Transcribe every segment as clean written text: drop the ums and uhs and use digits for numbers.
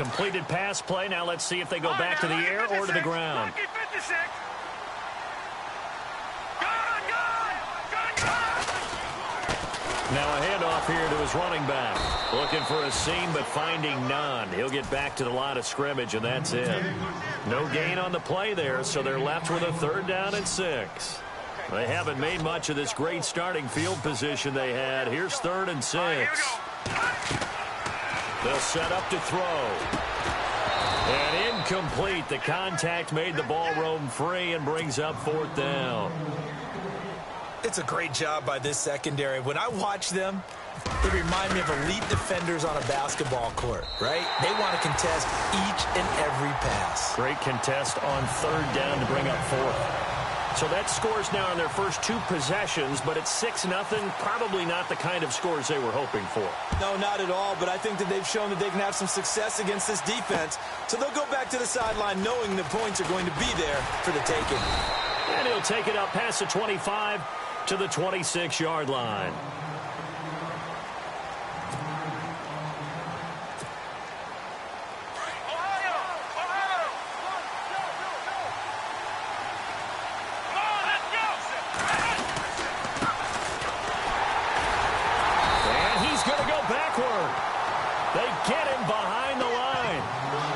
completed pass play. Now let's see if they go back to the air or to the ground. Now a handoff here to his running back. Looking for a seam, but finding none. He'll get back to the line of scrimmage, and that's it. No gain on the play there, so they're left with a 3rd down and 6. They haven't made much of this great starting field position they had. Here's 3rd and 6. They'll set up to throw. And incomplete. The contact made the ball roam free and brings up 4th down. It's a great job by this secondary. When I watch them, they remind me of elite defenders on a basketball court, right? They want to contest each and every pass. Great contest on 3rd down to bring up 4th. So that scores now on their first 2 possessions, but it's 6-0. Probably not the kind of scores they were hoping for. No, not at all, but I think that they've shown that they can have some success against this defense. So they'll go back to the sideline knowing the points are going to be there for the taking. And he'll take it up past the 25 to the 26-yard line. And he's going to go backward. They get him behind the line.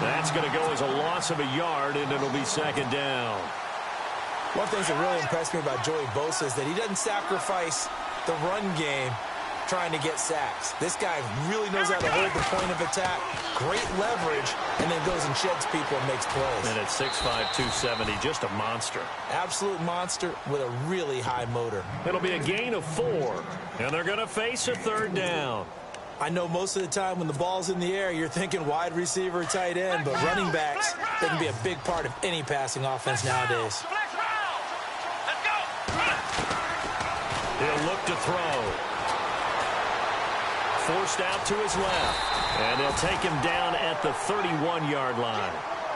That's going to go as a loss of a yard, and it'll be 2nd down. One thing that really impressed me about Joey Bosa is that he doesn't sacrifice the run game trying to get sacks. This guy really knows how to hold the point of attack, great leverage, and then goes and sheds people and makes plays. And at 6'5", 270, just a monster. Absolute monster with a really high motor. It'll be a gain of 4, and they're going to face a 3rd down. I know most of the time when the ball's in the air, you're thinking wide receiver, tight end, but running backs, they can be a big part of any passing offense nowadays. He'll look to throw. Forced out to his left. And they'll take him down at the 31-yard line.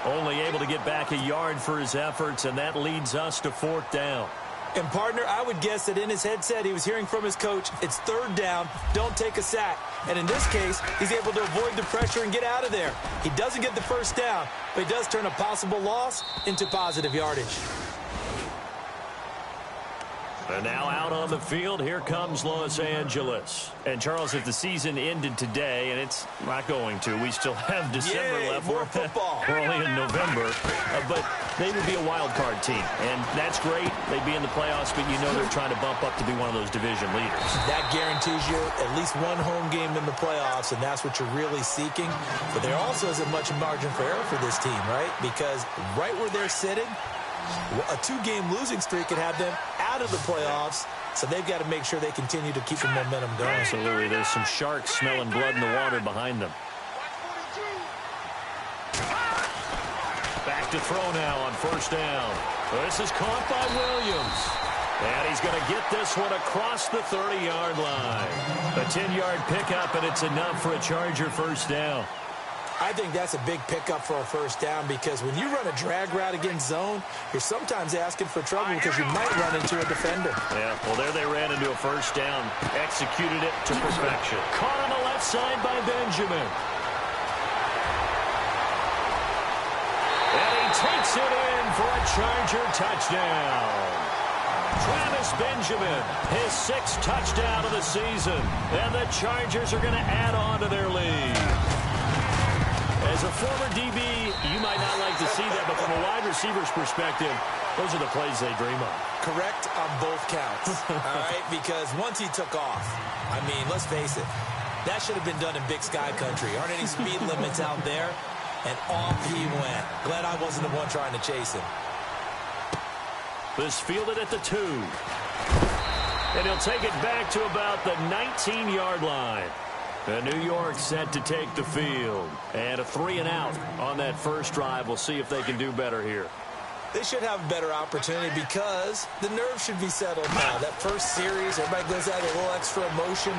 Only able to get back a yard for his efforts, and that leads us to 4th down. And, partner, I would guess that in his headset he was hearing from his coach, it's 3rd down, don't take a sack. And in this case, he's able to avoid the pressure and get out of there. He doesn't get the 1st down, but he does turn a possible loss into positive yardage. And now out on the field, here comes Los Angeles. And, Charles, if the season ended today, and it's not going to, we still have December left. More football. We're only in November. But they would be a wild card team. And that's great. They'd be in the playoffs, but you know they're trying to bump up to be one of those division leaders. That guarantees you at least one home game in the playoffs, and that's what you're really seeking. But there also isn't much margin for error for this team, right? Because right where they're sitting, a 2-game losing streak could have them out of the playoffs, so they've got to make sure they continue to keep the momentum going. Absolutely. There's some sharks smelling blood in the water behind them. Back to throw now on 1st down. This is caught by Williams. And he's going to get this one across the 30-yard line. A 10-yard pickup, and it's enough for a Charger 1st down. I think that's a big pickup for a 1st down because when you run a drag route against zone, you're sometimes asking for trouble because you might run into a defender. Yeah, well, there they ran into a 1st down. Executed it to perfection. Caught on the left side by Benjamin. And he takes it in for a Charger touchdown. Travis Benjamin, his 6th touchdown of the season. And the Chargers are going to add on to their lead. As a former DB, you might not like to see that, but from a wide receiver's perspective, those are the plays they dream of. Correct on both counts, all right? Because once he took off, I mean, let's face it, that should have been done in Big Sky Country. Aren't any speed limits out there? And off he went. Glad I wasn't the one trying to chase him. This fielded at the 2. And he'll take it back to about the 19-yard line. And New York set to take the field. And a 3-and-out on that first drive. We'll see if they can do better here. They should have a better opportunity because the nerves should be settled now. That first series, everybody goes out with a little extra emotion.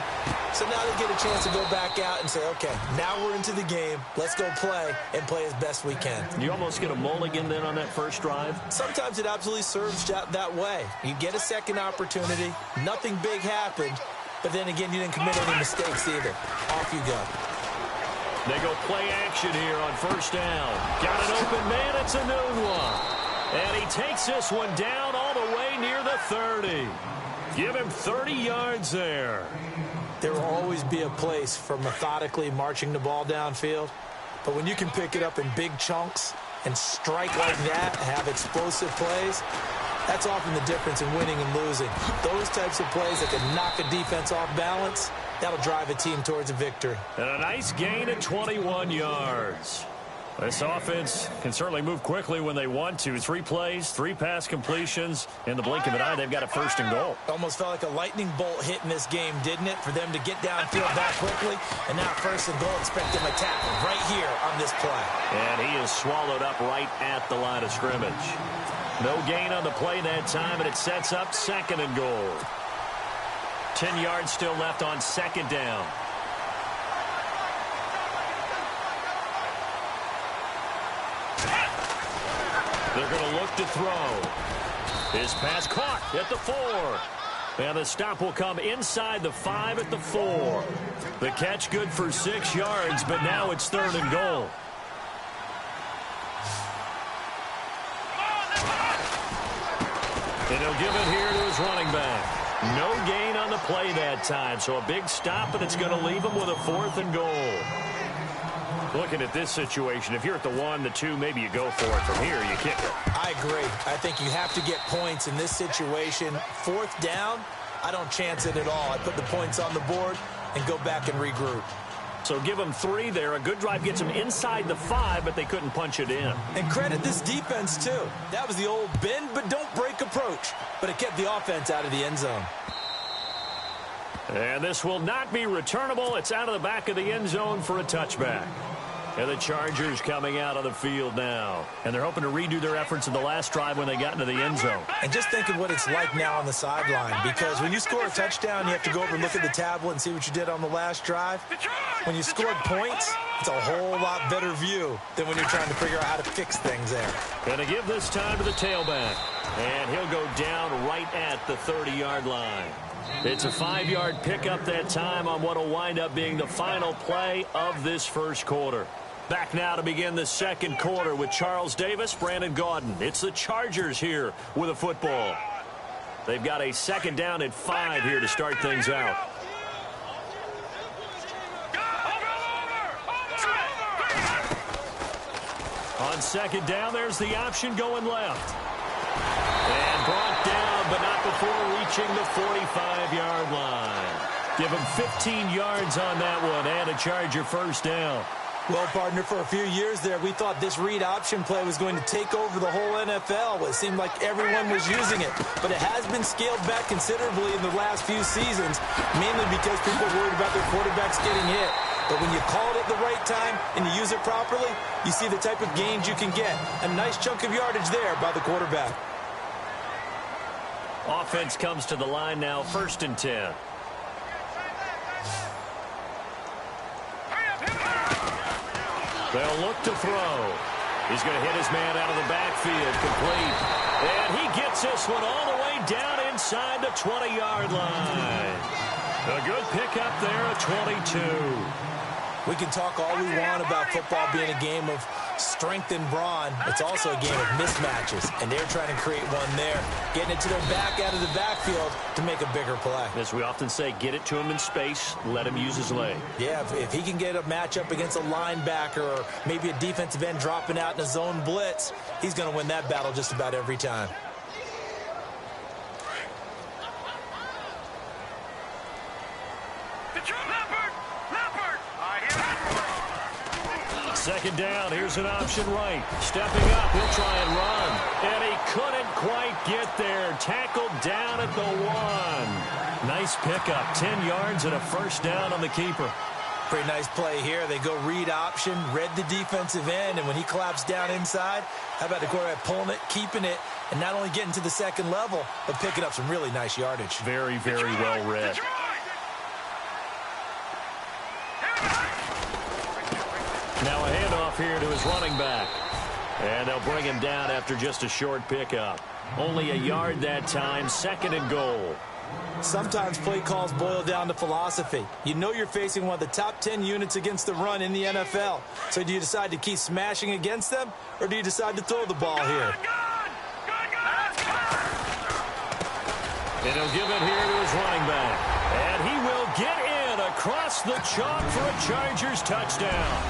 So now they get a chance to go back out and say, okay, now we're into the game. Let's go play and play as best we can. You almost get a mulligan then on that first drive? Sometimes it absolutely serves that way. You get a second opportunity. Nothing big happened. But then again, you didn't commit any mistakes either. Off you go. They go play action here on first down. Got an open man. It's a noon one. And he takes this one down all the way near the 30. Give him 30 yards there. There will always be a place for methodically marching the ball downfield. But when you can pick it up in big chunks and strike like that, have explosive plays, that's often the difference in winning and losing. Those types of plays that can knock a defense off balance, that'll drive a team towards a victory. And a nice gain of 21 yards. This offense can certainly move quickly when they want to. 3 plays, 3 pass completions. In the blink of an eye, they've got a first and goal. Almost felt like a lightning bolt hit in this game, didn't it? For them to get downfield that quickly. And now first and goal, expect them to tackle right here on this play. And he is swallowed up right at the line of scrimmage. No gain on the play that time, and it sets up second and goal. 10 yards still left on second down. They're going to look to throw. His pass caught at the 4. And the stop will come inside the 5 at the 4. The catch good for 6 yards, but now it's third and goal. And he'll give it here to his running back. No gain on the play that time, so a big stop, and it's going to leave him with a 4th and goal. Looking at this situation, if you're at the 1, the 2, maybe you go for it. From here, you kick it. I agree. I think you have to get points in this situation. 4th down, I don't chance it at all. I put the points on the board and go back and regroup. So give them 3 there. A good drive gets them inside the 5, but they couldn't punch it in. And credit this defense, too. That was the old bend but don't break approach. But it kept the offense out of the end zone. And this will not be returnable. It's out of the back of the end zone for a touchback. And the Chargers coming out on the field now. And they're hoping to redo their efforts in the last drive when they got into the end zone. And just think of what it's like now on the sideline. Because when you score a touchdown, you have to go over and look at the tablet and see what you did on the last drive. When you scored points, it's a whole lot better view than when you're trying to figure out how to fix things there. Going to give this time to the tailback. And he'll go down right at the 30-yard line. It's a 5-yard pickup that time on what will wind up being the final play of this first quarter. Back now to begin the second quarter with Charles Davis, Brandon Gaudin. It's the Chargers here with a football. They've got a second down at 5 here to start things out. On second down, there's the option going left. And brought down, but not before reaching the 45-yard line. Give him 15 yards on that one and a Charger first down. Well, partner, for a few years there, we thought this read option play was going to take over the whole NFL. It seemed like everyone was using it. But it has been scaled back considerably in the last few seasons, mainly because people are worried about their quarterbacks getting hit. But when you call it at the right time and you use it properly, you see the type of gains you can get. A nice chunk of yardage there by the quarterback. Offense comes to the line now, 1st and 10. They'll look to throw. He's going to hit his man out of the backfield, complete. And he gets this one all the way down inside the 20-yard line. A good pickup there at 22. We can talk all we want about football being a game of strength and brawn. It's also a game of mismatches, and they're trying to create one there, getting it to their back out of the backfield to make a bigger play. As we often say, get it to him in space, let him use his leg. Yeah, if he can get a matchup against a linebacker or maybe a defensive end dropping out in a zone blitz, he's going to win that battle just about every time. Second down, here's an option right. Stepping up, he'll try and run. And he couldn't quite get there. Tackled down at the 1. Nice pickup, 10 yards and a first down on the keeper. Pretty nice play here. They go read option, read the defensive end, and when he collapsed down inside, how about the quarterback pulling it, keeping it, and not only getting to the second level, but picking up some really nice yardage. Very, very well read. Now a handoff here to his running back. And they'll bring him down after just a short pickup. Only a yard that time, 2nd and goal. Sometimes play calls boil down to philosophy. You know you're facing one of the top 10 units against the run in the NFL. So do you decide to keep smashing against them, or do you decide to throw the ball here? And he'll give it here to his running back. And he will get in across the chalk for a Chargers touchdown.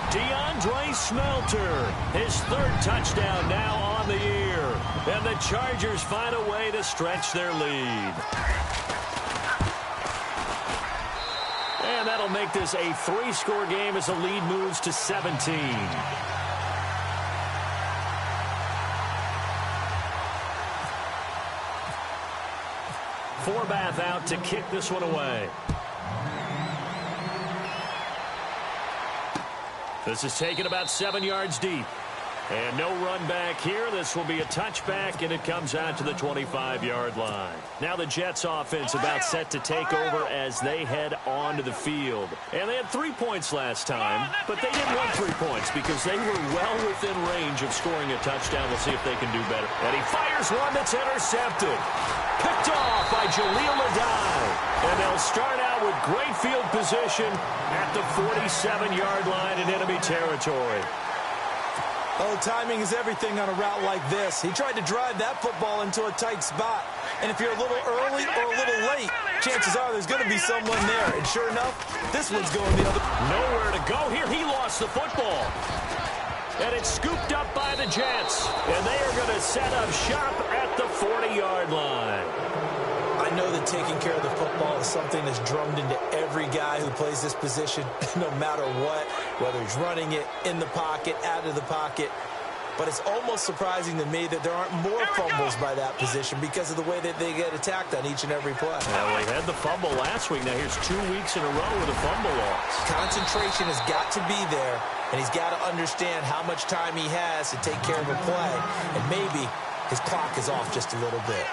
DeAndre Smelter, his third touchdown now on the year. And the Chargers find a way to stretch their lead. And that'll make this a 3-score game as the lead moves to 17. Forbath out to kick this one away. This is taken about 7 yards deep. And no run back here. This will be a touchback, and it comes out to the 25-yard line. Now the Jets offense about set to take over as they head onto the field. And they had 3 points last time, but they didn't want 3 points because they were well within range of scoring a touchdown. We'll see if they can do better. And he fires one that's intercepted. Picked off by Jaleel Adai. And they'll start out with great field position at the 47-yard line in enemy territory. Oh, timing is everything on a route like this. He tried to drive that football into a tight spot. And if you're a little early or a little late, chances are there's going to be someone there. And sure enough, this one's going the other. Nowhere to go here. He lost the football. And it's scooped up by the Jets. And they are going to set up shop at the 40-yard line. I know that taking care of the football is something that's drummed into every guy who plays this position, no matter what, whether he's running it, in the pocket, out of the pocket. But it's almost surprising to me that there aren't more fumbles by that position because of the way that they get attacked on each and every play. Well, they had the fumble last week. Now here's 2 weeks in a row with a fumble loss. Concentration has got to be there, and he's got to understand how much time he has to take care of a play. And maybe his clock is off just a little bit.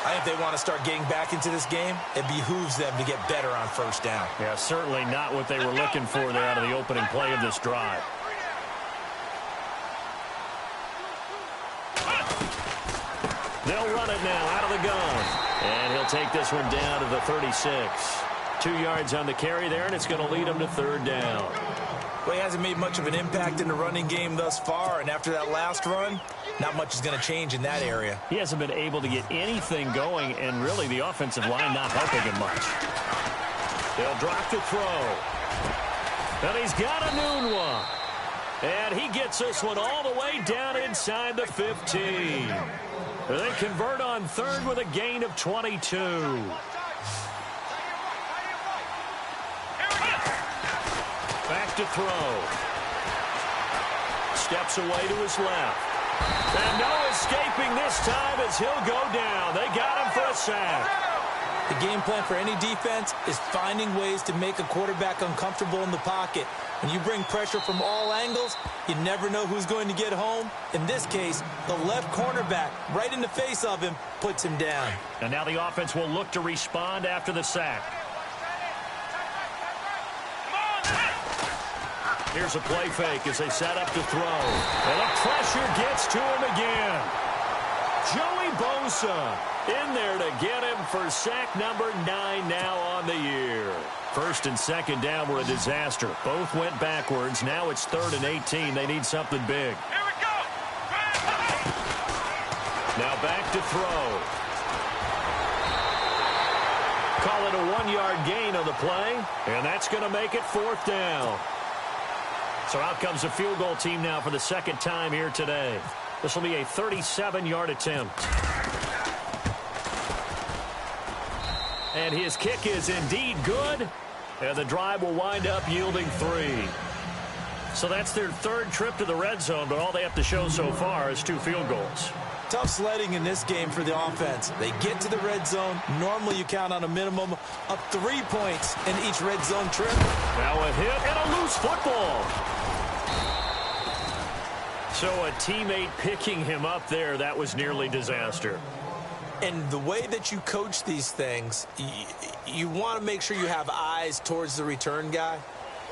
I think if they want to start getting back into this game, it behooves them to get better on first down. Yeah, certainly not what they were looking for there out of the opening play of this drive. They'll run it now out of the gun. And he'll take this one down to the 36. 2 yards on the carry there, and it's going to lead him to third down. Well, he hasn't made much of an impact in the running game thus far, and after that last run, not much is going to change in that area. He hasn't been able to get anything going, and really the offensive line not helping him much. They'll drop the throw. And he's got a noon one. And he gets this one all the way down inside the 15. They convert on third with a gain of 22. Back to throw. Steps away to his left. And no escaping this time as he'll go down. They got him for a sack. The game plan for any defense is finding ways to make a quarterback uncomfortable in the pocket. When you bring pressure from all angles, you never know who's going to get home. In this case, the left cornerback, right in the face of him, puts him down. And now the offense will look to respond after the sack. Here's a play fake as they set up to throw. And the pressure gets to him again. Joey Bosa in there to get him for sack number 9 now on the year. First and second down were a disaster. Both went backwards. Now it's 3rd and 18. They need something big. Here we go. Now back to throw. Call it a 1-yard gain on the play. And that's going to make it 4th down. So out comes the field goal team now for the second time here today. This will be a 37-yard attempt. And his kick is indeed good. And the drive will wind up yielding 3. So that's their 3rd trip to the red zone, but all they have to show so far is 2 field goals. Tough sledding in this game for the offense. They get to the red zone. Normally you count on a minimum of 3 points in each red zone trip. Now a hit and a loose football. So a teammate picking him up there, that was nearly disaster. And the way that you coach these things, you want to make sure you have eyes towards the return guy.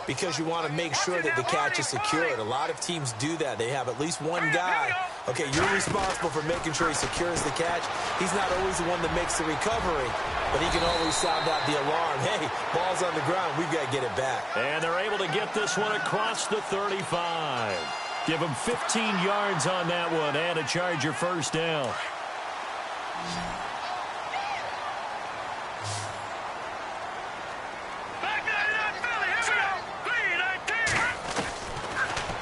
because you want to make sure that the catch is secured. A lot of teams do that. They have at least one guy. Okay, you're responsible for making sure he secures the catch. He's not always the one that makes the recovery, but he can always sound out the alarm. Hey, ball's on the ground. We've got to get it back. And they're able to get this one across the 35. Give him 15 yards on that one and a Charger first down.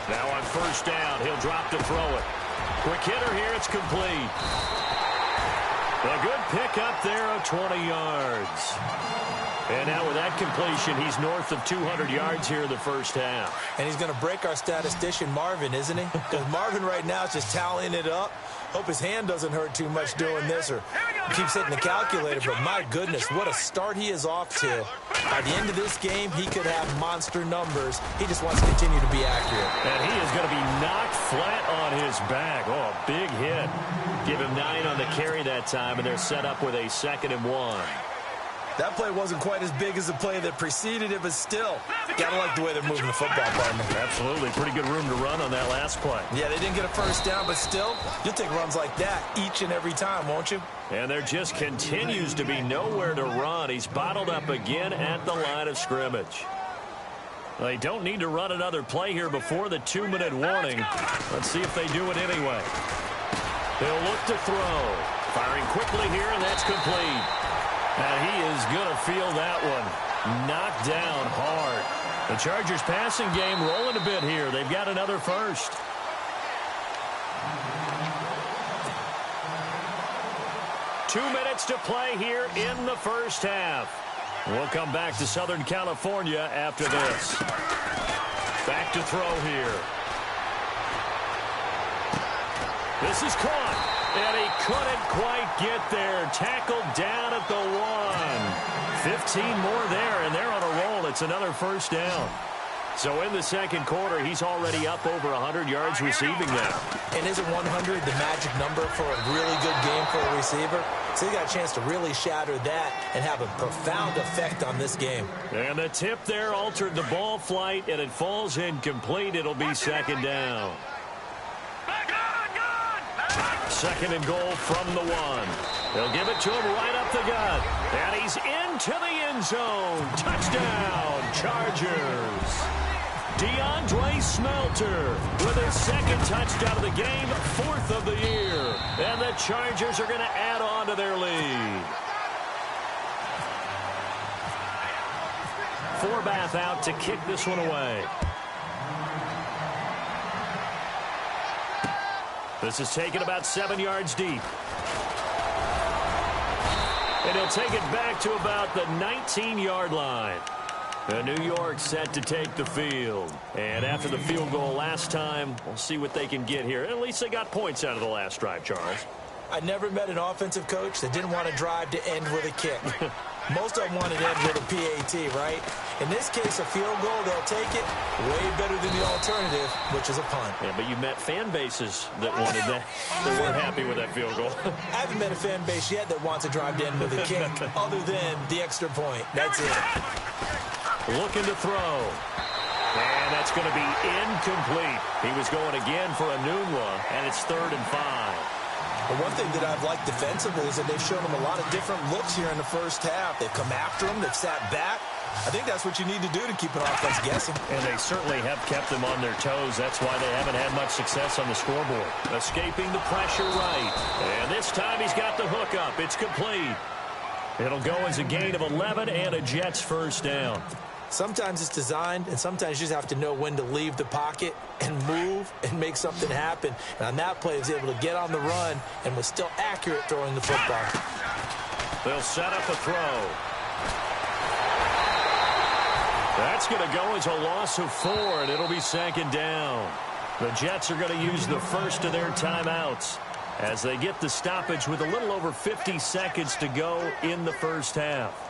Now on first down, he'll drop to throw it. Quick hitter here, it's complete. A good pickup there of 20 yards. And now with that completion, he's north of 200 yards here in the first half. And he's going to break our statistician, Marvin, isn't he? Because Marvin right now is just tallying it up. Hope his hand doesn't hurt too much doing this or keeps hitting the calculator. But my goodness, what a start he is off to. By the end of this game, he could have monster numbers. He just wants to continue to be accurate. And he is going to be knocked flat on his back. Oh, a big hit. Give him 9 on the carry that time, and they're set up with a 2nd and 1. That play wasn't quite as big as the play that preceded it, but still, gotta like the way they're moving the football, partner. Absolutely. Pretty good room to run on that last play. Yeah, they didn't get a first down, but still, you'll take runs like that each and every time, won't you? And there just continues to be nowhere to run. He's bottled up again at the line of scrimmage. They don't need to run another play here before the 2-minute warning. Let's see if they do it anyway. They'll look to throw. Firing quickly here, and that's complete. And he is going to feel that one. Knocked down hard. The Chargers passing game rolling a bit here. They've got another first. Two minutes to play here in the first half. We'll come back to Southern California after this. Back to throw here. This is caught. And he couldn't quite get there. Tackled down at the 1. 15 more there, and they're on a roll. It's another first down. So in the second quarter, he's already up over 100 yards receiving now. And isn't 100 the magic number for a really good game for a receiver? So he got a chance to really shatter that and have a profound effect on this game. And the tip there altered the ball flight, and it falls incomplete. It'll be second down. 2nd and goal from the 1. They'll give it to him right up the gut. And he's into the end zone. Touchdown, Chargers. DeAndre Smelter with his 2nd touchdown of the game, 4th of the year. And the Chargers are going to add on to their lead. Forbath out to kick this one away. This is taken about 7 yards deep. And he'll take it back to about the 19-yard line. And New York set to take the field. And after the field goal last time, we'll see what they can get here. At least they got points out of the last drive, Charles. I never met an offensive coach that didn't want to drive to end with a kick. Most of them want to end with a PAT, right? In this case, a field goal, they'll take it. Way better than the alternative, which is a punt. Yeah, but you met fan bases that wanted that, that weren't happy with that field goal. I haven't met a fan base yet that wants to drive to end with a kick, other than the extra point. That's it. Looking to throw. And that's going to be incomplete. He was going again for a Nunwa, and it's 3rd and 5. But one thing that I've liked defensively is that they've shown him a lot of different looks here in the first half. They've come after him. They've sat back. I think that's what you need to do to keep an offense guessing. And they certainly have kept them on their toes. That's why they haven't had much success on the scoreboard. Escaping the pressure right. And this time he's got the hook up. It's complete. It'll go as a gain of 11 and a Jets first down. Sometimes it's designed, and sometimes you just have to know when to leave the pocket and move and make something happen. And on that play, he was able to get on the run and was still accurate throwing the football. They'll set up a throw. That's going to go as a loss of 4, and it'll be 2nd down. The Jets are going to use the first of their timeouts as they get the stoppage with a little over 50 seconds to go in the first half.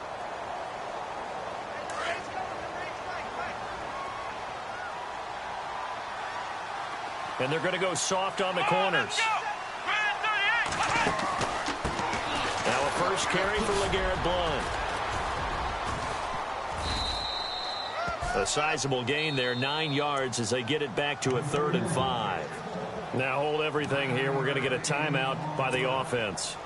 And they're going to go soft on the corners. Now a first carry for LeGarrette Blount. A sizable gain there, 9 yards as they get it back to a 3rd and 5. Now hold everything here. We're going to get a timeout by the offense.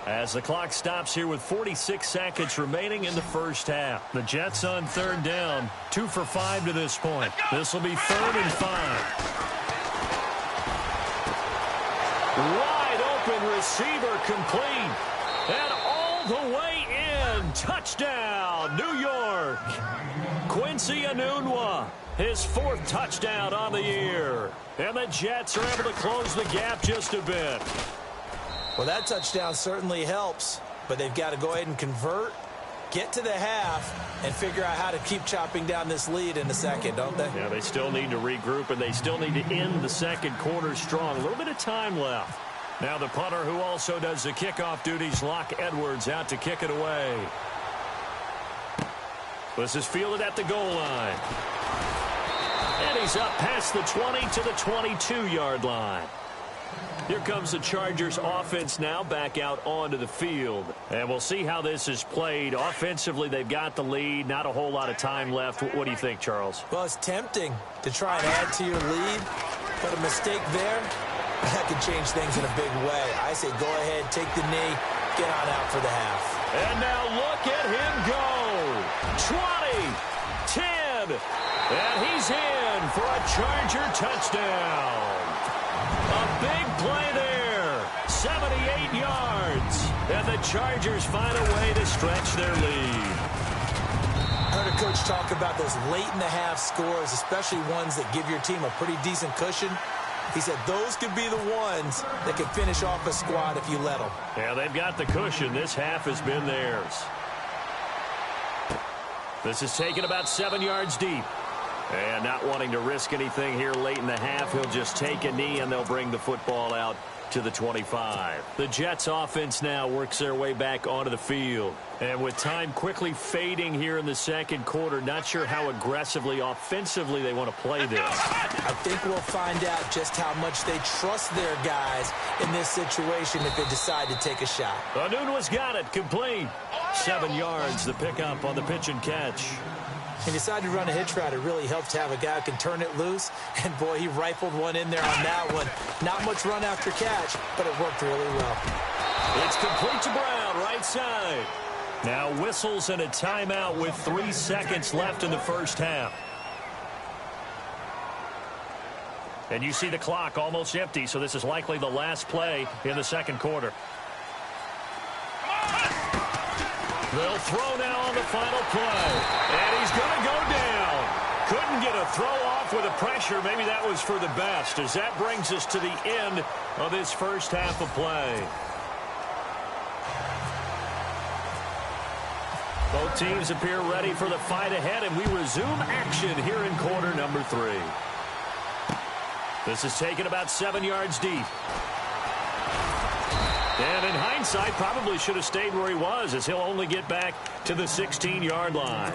As the clock stops here with 46 seconds remaining in the first half. The Jets on 3rd down, 2 for 5 to this point. This will be 3rd and 5. Wide open receiver complete. And all the way in. Touchdown, New York. Quincy Enunwa, his 4th touchdown on the year. And the Jets are able to close the gap just a bit. Well, that touchdown certainly helps, but they've got to go ahead and convert, get to the half, and figure out how to keep chopping down this lead in the second, don't they? Yeah, they still need to regroup, and they still need to end the second quarter strong. A little bit of time left. Now the punter who also does the kickoff duties, Locke Edwards, out to kick it away. This is fielded at the goal line. And he's up past the 20 to the 22-yard line. Here comes the Chargers offense now back out onto the field. And we'll see how this is played. Offensively, they've got the lead. Not a whole lot of time left. What do you think, Charles? Well, it's tempting to try and add to your lead, but a mistake there, that could change things in a big way. I say go ahead, take the knee, get on out for the half. And now look at him go. 20, 10, and he's in for a Charger touchdown. A big play there, 78 yards, and the Chargers find a way to stretch their lead. I heard a coach talk about those late-in-the-half scores, especially ones that give your team a pretty decent cushion. He said those could be the ones that can finish off a squad if you let them. Yeah, they've got the cushion. This half has been theirs. This is taken about 7 yards deep. And not wanting to risk anything here late in the half, he'll just take a knee and they'll bring the football out to the 25. The Jets offense now works their way back onto the field. And with time quickly fading here in the second quarter, not sure how aggressively, offensively they want to play this. I think we'll find out just how much they trust their guys in this situation if they decide to take a shot. Enunwa's got it, complete. 7 yards, the pickup on the pitch and catch. He decided to run a hitch route. It really helps to have a guy who can turn it loose. And, boy, he rifled one in there on that one. Not much run after catch, but it worked really well. It's complete to Brown, right side. Now whistles and a timeout with 3 seconds left in the first half. And you see the clock almost empty, so this is likely the last play in the second quarter. They'll throw now on the final play. And he's going to go down. Couldn't get a throw off with the pressure. Maybe that was for the best, as that brings us to the end of this first half of play. Both teams appear ready for the fight ahead, and we resume action here in quarter number 3. This is taken about 7 yards deep. And in hindsight, probably should have stayed where he was, as he'll only get back to the 16-yard line.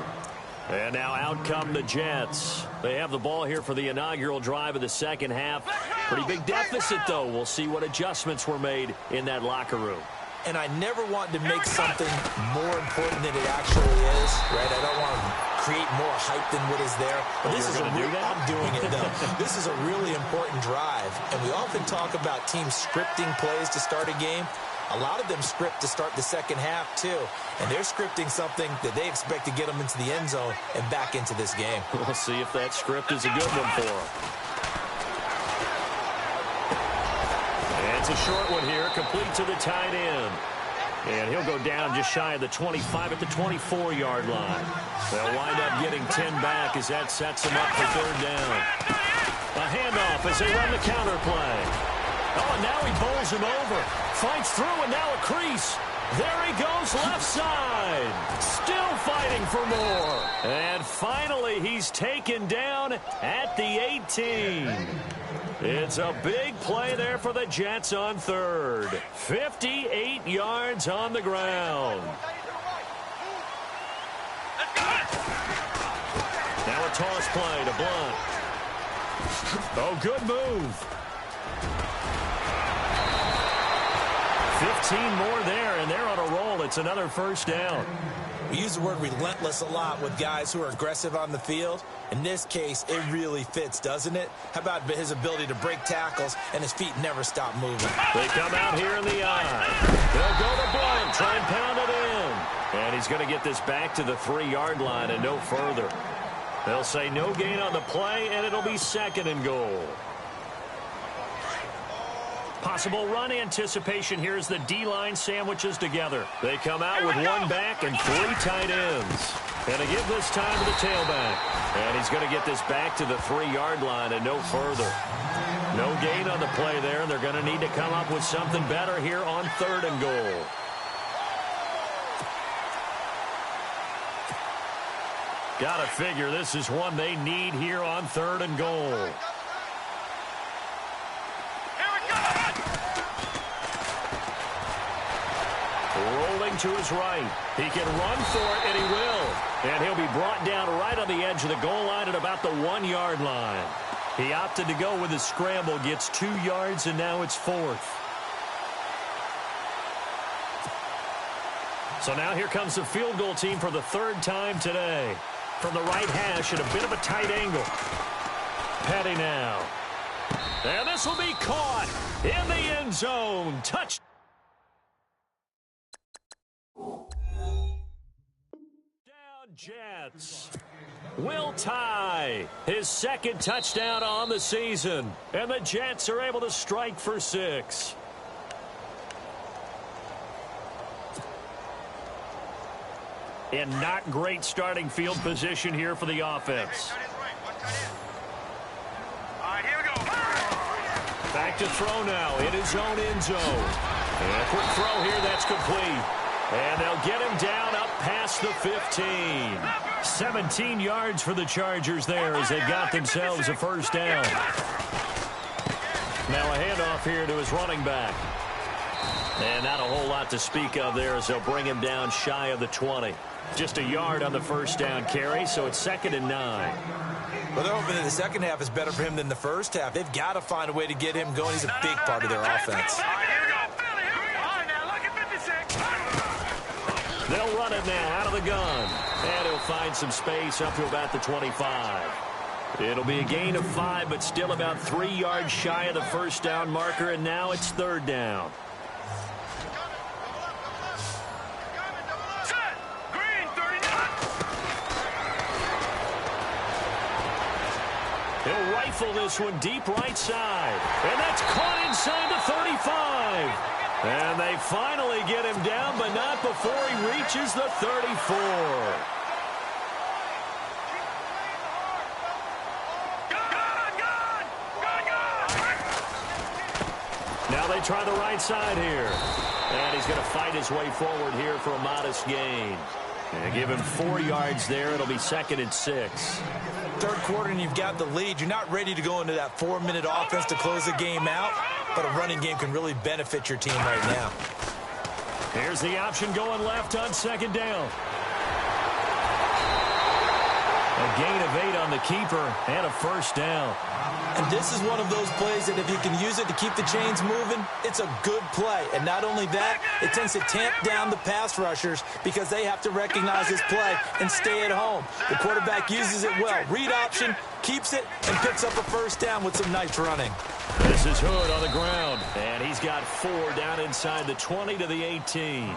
And now out come the Jets. They have the ball here for the inaugural drive of the second half. Pretty big deficit, though. We'll see what adjustments were made in that locker room. And I never want to make something more important than it actually is, right? I don't want to create more hype than what is there. But this is I'm doing it, though. This is a really important drive. And we often talk about teams scripting plays to start a game. A lot of them script to start the second half, too. And they're scripting something that they expect to get them into the end zone and back into this game. We'll see if that script is a good one for them. It's a short one here, complete to the tight end. And he'll go down just shy of the 25 at the 24-yard line. They'll wind up getting 10 back as that sets them up for third down. A handoff as they run the counter play. Oh, and now he bowls him over. Fights through, and now a crease. There he goes, left side. Still fighting for more. And finally, he's taken down at the 18. It's a big play there for the Jets on third. 58 yards on the ground. Now a toss play to Blunt. Oh, good move. 15 more there, and they're on a roll. It's another first down. We use the word relentless a lot with guys who are aggressive on the field. In this case, it really fits, doesn't it? How about his ability to break tackles and his feet never stop moving? They come out here in the eye. They'll go to Blunt, try and pound it in. And he's going to get this back to the 3-yard line and no further. They'll say no gain on the play, and it'll be 2nd and goal. Possible run anticipation here as the D-line sandwiches together. They come out with 1 back and 3 tight ends. And to give this time to the tailback. And he's going to get this back to the 3-yard line and no further. No gain on the play there, and they're going to need to come up with something better here on 3rd and goal. Got to figure this is one they need here on 3rd and goal. Rolling to his right. He can run for it, and he will. And he'll be brought down right on the edge of the goal line at about the 1-yard line. He opted to go with a scramble, gets 2 yards, and now it's 4th. So now here comes the field goal team for the 3rd time today. From the right hash at a bit of a tight angle. Petty now. And this will be caught in the end zone. Touchdown. Jets will tie his 2nd touchdown on the season, and the Jets are able to strike for 6. And not great starting field position here for the offense. Back to throw now in his own end zone. And a quick throw here that's complete. And they'll get him down up past the 15. 17 yards for the Chargers there as they got themselves a 1st down. Now a handoff here to his running back. And not a whole lot to speak of there as they'll bring him down shy of the 20. Just a yard on the 1st down carry, so it's 2nd and 9. Well, they're hoping that the 2nd half is better for him than the 1st half. They've got to find a way to get him going. He's a big part of their offense. They'll run it now out of the gun. And he'll find some space up to about the 25. It'll be a gain of 5, but still about 3 yards shy of the 1st down marker, and now it's 3rd down. He'll rifle this one deep right side. And that's caught inside the 35. And they finally get him down, but not before he reaches the 34. Now they try the right side here. And he's going to fight his way forward here for a modest gain. And give him 4 yards there. It'll be 2nd and 6. 3rd quarter and you've got the lead. You're not ready to go into that 4-minute offense to close the game out, but a running game can really benefit your team right now. Here's the option going left on 2nd down. A gain of 8 on the keeper and a 1st down. And this is one of those plays that if you can use it to keep the chains moving, it's a good play. And not only that, it tends to tamp down the pass rushers because they have to recognize this play and stay at home. The quarterback uses it well. Read option, keeps it, and picks up a 1st down with some nice running. This is Hood on the ground, and he's got 4 down inside the 20 to the 18.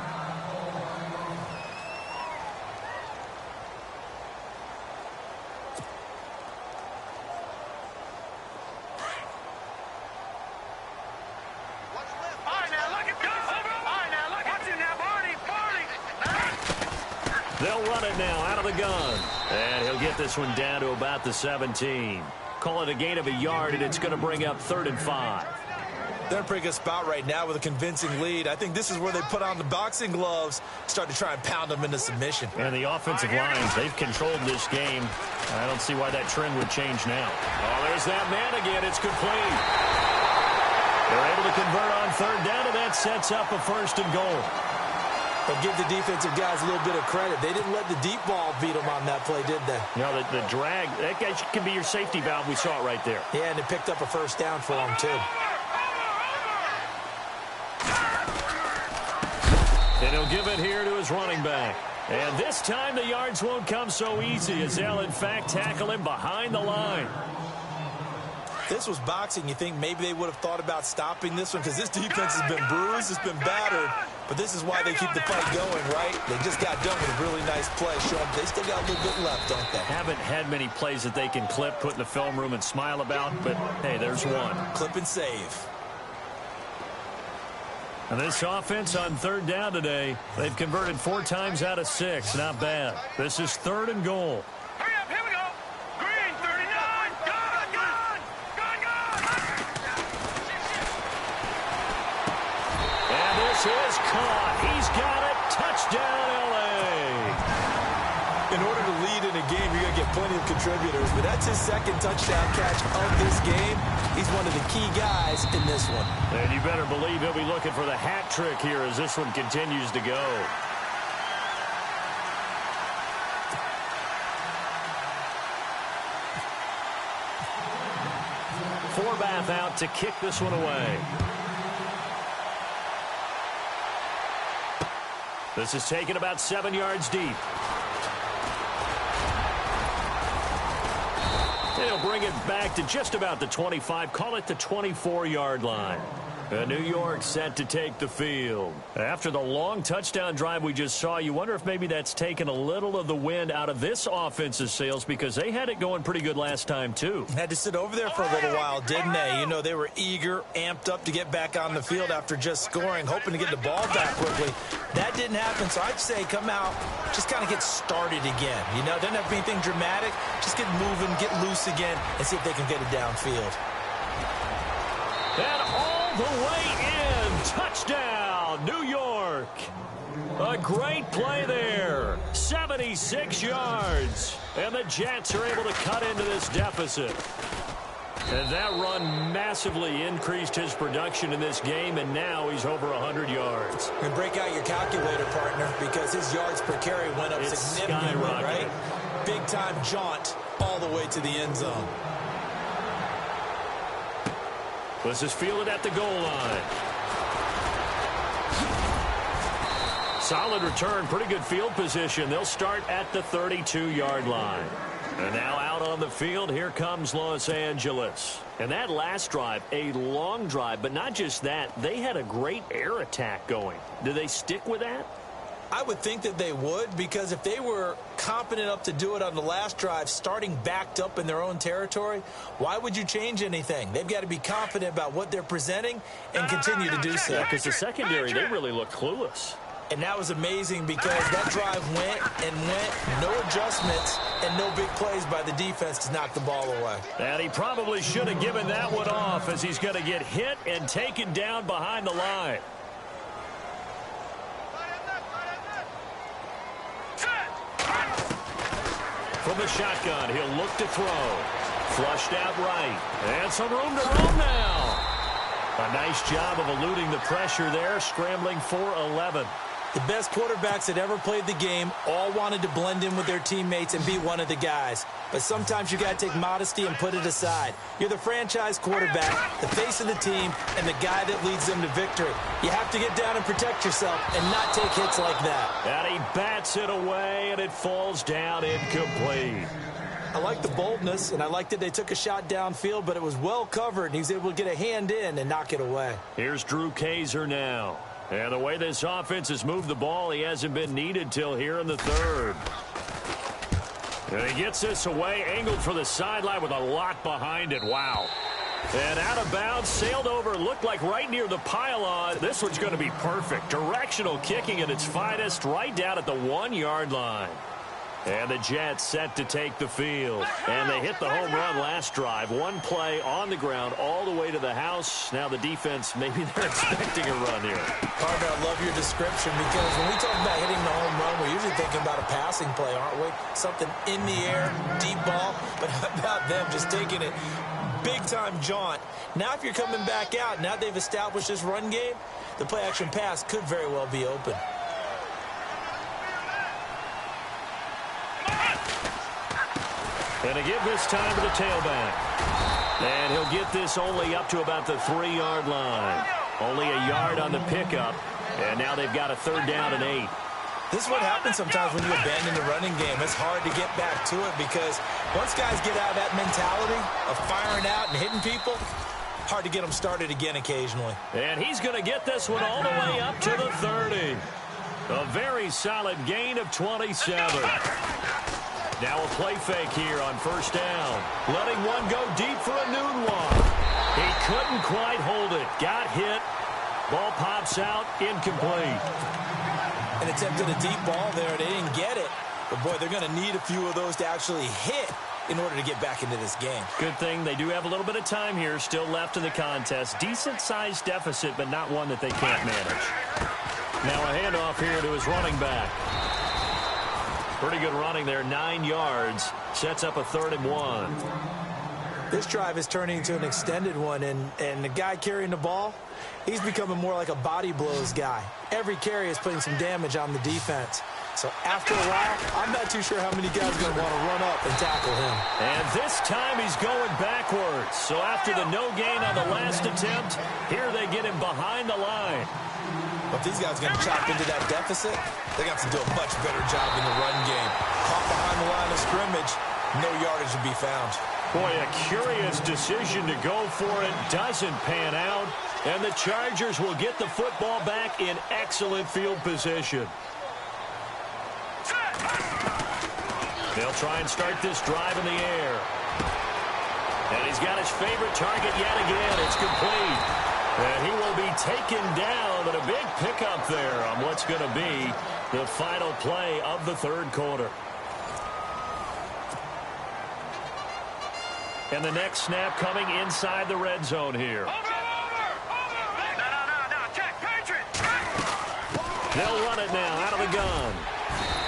They'll run it now out of the gun. And he'll get this one down to about the 17. Call it a gain of a yard, and it's going to bring up 3rd and 5. They're in a pretty good spot right now with a convincing lead. I think this is where they put on the boxing gloves, start to try and pound them into submission. And the offensive lines, they've controlled this game. I don't see why that trend would change now. Oh, there's that man again. It's complete. They're able to convert on 3rd down, and that sets up a 1st and goal. But give the defensive guys a little bit of credit. They didn't let the deep ball beat them on that play, did they? No, the drag, that guy can be your safety valve. We saw it right there. Yeah, and it picked up a 1st down for them, too. And he'll give it here to his running back. And this time the yards won't come so easy as they'll, in fact, tackle him behind the line. This was boxing. You think maybe they would have thought about stopping this one because this defense has been bruised, it's been battered, but this is why they keep the fight going, right? They just got done with a really nice play. Showing they still got a little bit left, don't they? Haven't had many plays that they can clip, put in the film room, and smile about, but, hey, there's one. Clip and save. And this offense on third down today, they've converted 4 times out of 6. Not bad. This is 3rd and goal. Hurry up, here we go. Green, 39. Gone. And this is caught. He's got it. Touchdown, L.A. In order to lead in a game, you're going to get plenty of contributors, but that's his 2nd touchdown catch of this game. He's one of the key guys in this one. And you better believe he'll be looking for the hat trick here as this one continues to go. Forbath out to kick this one away. This is taken about 7 yards deep. They'll bring it back to just about the 25. Call it the 24-yard line. New York set to take the field. After the long touchdown drive we just saw, you wonder if maybe that's taken a little of the wind out of this offense's sails because they had it going pretty good last time, too. Had to sit over there for a little while, didn't they? You know, they were eager, amped up to get back on the field after just scoring, hoping to get the ball back quickly. That didn't happen, so I'd say come out, just kind of get started again. You know, doesn't have to be anything dramatic. Just get moving, get loose again, and see if they can get it downfield. And all the way in. Touchdown, New York. A great play there. 76 yards. And the Jets are able to cut into this deficit. And that run massively increased his production in this game, and now he's over 100 yards. And break out your calculator, partner, because his yards per carry went up significantly, right? Big-time jaunt all the way to the end zone. This is fielded at the goal line. Solid return, pretty good field position. They'll start at the 32-yard line. And now out on the field, here comes Los Angeles. And that last drive, a long drive, but not just that, they had a great air attack going. Do they stick with that? I would think that they would, because if they were competent enough to do it on the last drive, starting backed up in their own territory, why would you change anything? They've got to be confident about what they're presenting and continue to do so. Because the secondary, they really look clueless. And that was amazing because that drive went and went, no adjustments and no big plays by the defense to knock the ball away. And he probably should have given that one off as he's going to get hit and taken down behind the line. From the shotgun, he'll look to throw. Flushed out right. And some room to roam now. A nice job of eluding the pressure there, scrambling for 11. The best quarterbacks that ever played the game all wanted to blend in with their teammates and be one of the guys. But sometimes you got to take modesty and put it aside. You're the franchise quarterback, the face of the team, and the guy that leads them to victory. You have to get down and protect yourself and not take hits like that. And he bats it away, and it falls down incomplete. I like the boldness, and I like that they took a shot downfield, but it was well covered, and he was able to get a hand in and knock it away. Here's Drew Kaiser now. And the way this offense has moved the ball, he hasn't been needed till here in the third. And he gets this away, angled for the sideline with a lot behind it. Wow. And out of bounds, sailed over, looked like right near the pylon. This one's going to be perfect. Directional kicking at its finest, right down at the 1-yard line. And the Jets set to take the field. And they hit the home run last drive. One play on the ground all the way to the house. Now the defense, maybe they're expecting a run here. Partner, I love your description because when we talk about hitting the home run, we're usually thinking about a passing play, aren't we? Something in the air, deep ball. But how about them just taking it big-time jaunt? Now if you're coming back out, now they've established this run game, the play-action pass could very well be open. And to give this time to the tailback. And he'll get this only up to about the 3-yard line. Only a yard on the pickup. And now they've got a 3rd down and 8. This is what happens sometimes when you abandon the running game. It's hard to get back to it because once guys get out of that mentality of firing out and hitting people, hard to get them started again occasionally. And he's going to get this one all the way up to the 30. A very solid gain of 27. Now a play fake here on first down. Letting one go deep for a noon one. He couldn't quite hold it. Got hit. Ball pops out. Incomplete. And attempted a deep ball there. They didn't get it. But, boy, they're going to need a few of those to actually hit in order to get back into this game. Good thing they do have a little bit of time here still left in the contest. Decent-sized deficit, but not one that they can't manage. Now a handoff here to his running back. Pretty good running there, 9 yards. Sets up a 3rd and 1. This drive is turning into an extended one, and the guy carrying the ball, he's becoming more like a body blows guy. Every carry is putting some damage on the defense. So after a while, I'm not too sure how many guys are going to want to run up and tackle him. And this time he's going backwards. So after the no gain on the last attempt, here they get him behind the line. But these guys are going to chop into that deficit. They're going to have to do a much better job in the run game. Caught behind the line of scrimmage, no yardage to be found. Boy, a curious decision to go for it. Doesn't pan out. And the Chargers will get the football back in excellent field position. They'll try and start this drive in the air. And he's got his favorite target yet again. It's complete. And he will be taken down, but a big pickup there on what's going to be the final play of the 3rd quarter. And the next snap coming inside the red zone here. They'll run it now out of the gun.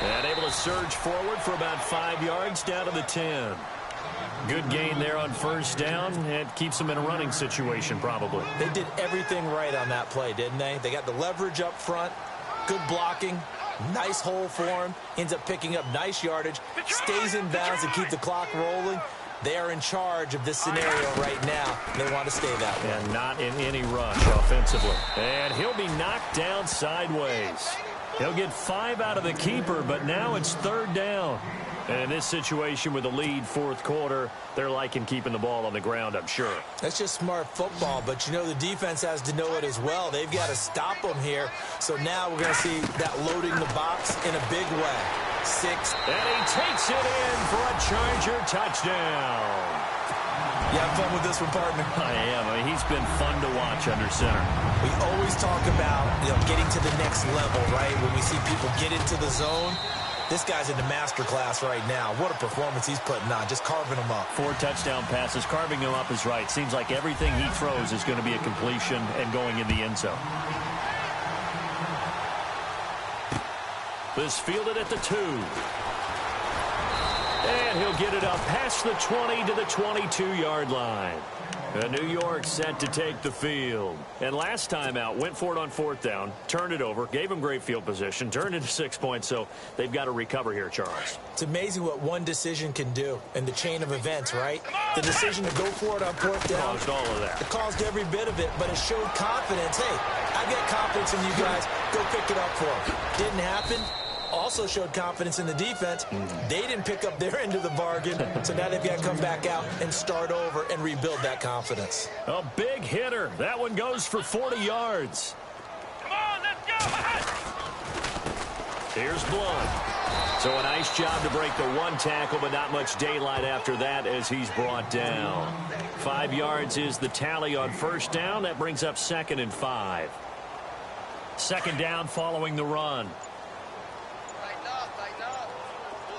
And able to surge forward for about 5 yards down to the 10. Good gain there on first down. It keeps them in a running situation probably. They did everything right on that play, didn't they? They got the leverage up front, good blocking, nice hole for him, ends up picking up nice yardage, stays in bounds to keep the clock rolling. They are in charge of this scenario right now. They want to stay that way. And not in any rush offensively. And he'll be knocked down sideways. He'll get 5 out of the keeper, but now it's 3rd down. And in this situation with the lead 4th quarter, they're liking keeping the ball on the ground, I'm sure. That's just smart football, but you know the defense has to know it as well. They've got to stop them here. So now we're going to see that loading the box in a big way. 6. And he takes it in for a Charger touchdown. You have fun with this one, partner? I am. I mean, he's been fun to watch under center. We always talk about, getting to the next level, right? When we see people get into the zone, this guy's in the master class right now. What a performance he's putting on, just carving them up. 4 touchdown passes. Carving him up is right. Seems like everything he throws is going to be a completion and going in the end zone. This fielded at the 2. And he'll get it up past the 20 to the 22-yard line. And New York set to take the field. And last time out, went for it on 4th down, turned it over, gave him great field position, turned it to 6 points, so they've got to recover here, Charles. It's amazing what one decision can do in the chain of events, right? The decision to go for it on 4th down. Caused all of that. It caused every bit of it, but it showed confidence. Hey, I've got confidence in you guys. Go pick it up for them. Didn't happen. Also showed confidence in the defense. They didn't pick up their end of the bargain, so now they've got to come back out and start over and rebuild that confidence. A big hitter. That one goes for 40 yards. Come on, let's go. Here's Blunt. So a nice job to break the 1 tackle, but not much daylight after that as he's brought down. 5 yards is the tally on first down. That brings up 2nd and 5. 2nd down following the run.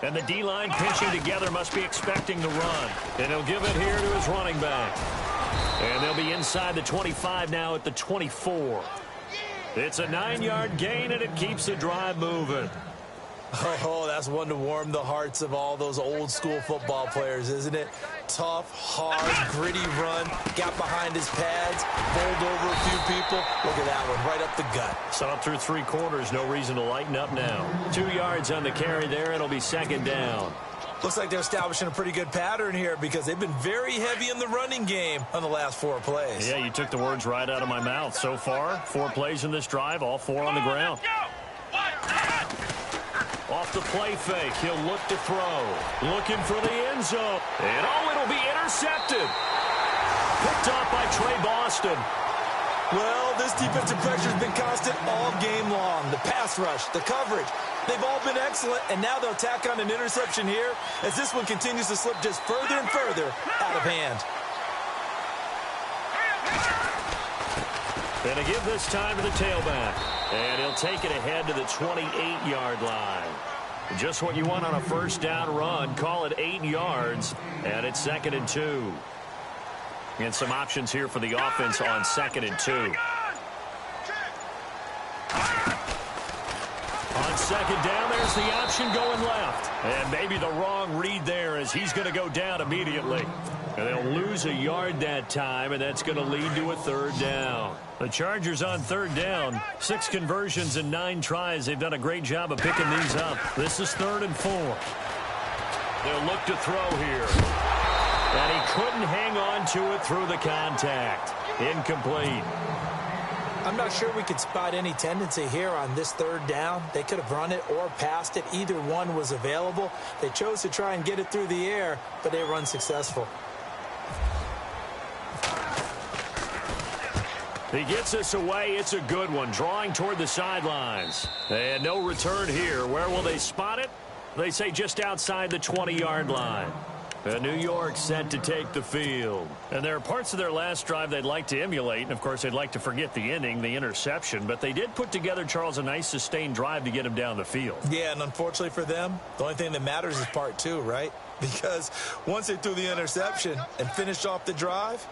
And the D-line pinching together must be expecting the run. And he'll give it here to his running back. And they'll be inside the 25 now at the 24. It's a 9-yard gain, and it keeps the drive moving. Oh, that's one to warm the hearts of all those old-school football players, isn't it? Tough, hard, gritty run. Got behind his pads, bowled over a few people. Look at that one, right up the gut. So up through 3 quarters, no reason to lighten up now. 2 yards on the carry there. It'll be 2nd down. Looks like they're establishing a pretty good pattern here because they've been very heavy in the running game on the last 4 plays. Yeah, you took the words right out of my mouth. So far, 4 plays in this drive, all 4 on the ground. Off the play fake, he'll look to throw. Looking for the end zone. And, it'll be intercepted. Picked off by Trey Boston. Well, this defensive pressure has been constant all game long. The pass rush, the coverage, they've all been excellent, and now they'll tack on an interception here as this one continues to slip just further and further out of hand. And to give this time to the tailback. And he'll take it ahead to the 28-yard line. Just what you want on a first down run. Call it 8 yards, and it's 2nd and 2. And some options here for the offense on 2nd and 2. On 2nd down, there's the option going left. And maybe the wrong read there as he's going to go down immediately. And they'll lose a yard that time, and that's going to lead to a 3rd down. The Chargers on 3rd down. 6 conversions and 9 tries. They've done a great job of picking these up. This is 3rd and 4. They'll look to throw here. And he couldn't hang on to it through the contact. Incomplete. I'm not sure we could spot any tendency here on this 3rd down. They could have run it or passed it. Either one was available. They chose to try and get it through the air, but they were unsuccessful. He gets us away. It's a good one. Drawing toward the sidelines. And no return here. Where will they spot it? They say just outside the 20-yard line. And New York set to take the field. And there are parts of their last drive they'd like to emulate. And, of course, they'd like to forget the ending, the interception. But they did put together, Charles, a nice sustained drive to get him down the field. Yeah, and unfortunately for them, the only thing that matters is part 2, right? Because once they threw the interception and finished off the drive,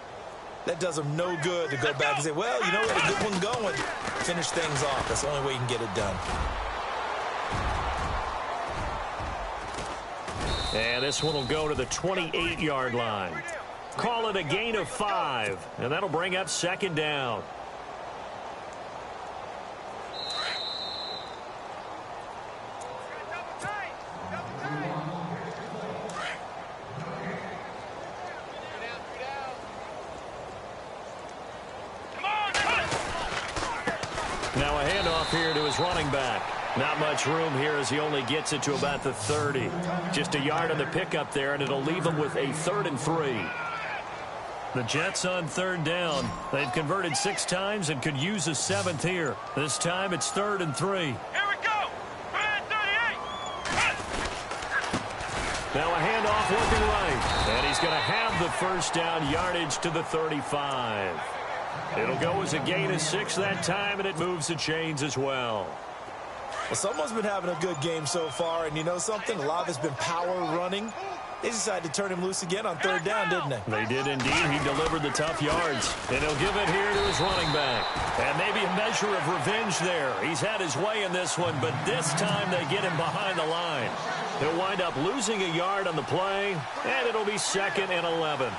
that does them no good to go back and say, well, you know what, a good one going. Finish things off. That's the only way you can get it done. And this one will go to the 28-yard line. Call it a gain of 5, and that'll bring up 2nd down. Now a handoff here to his running back. Not much room here as he only gets it to about the 30. Just a yard on the pickup there, and it'll leave him with a 3rd and 3. The Jets on 3rd down. They've converted 6 times and could use a 7th here. This time it's 3rd and 3. Here we go. 38. Now a handoff looking right. And he's going to have the first down yardage to the 35. It'll go as a gain of 6 that time, and it moves the chains as well. Well, someone's been having a good game so far, and you know something? A lot of it's been power running. They decided to turn him loose again on 3rd down, didn't they? They did indeed. He delivered the tough yards. And he'll give it here to his running back. And maybe a measure of revenge there. He's had his way in this one, but this time they get him behind the line. He'll wind up losing a yard on the play, and it'll be 2nd and 11.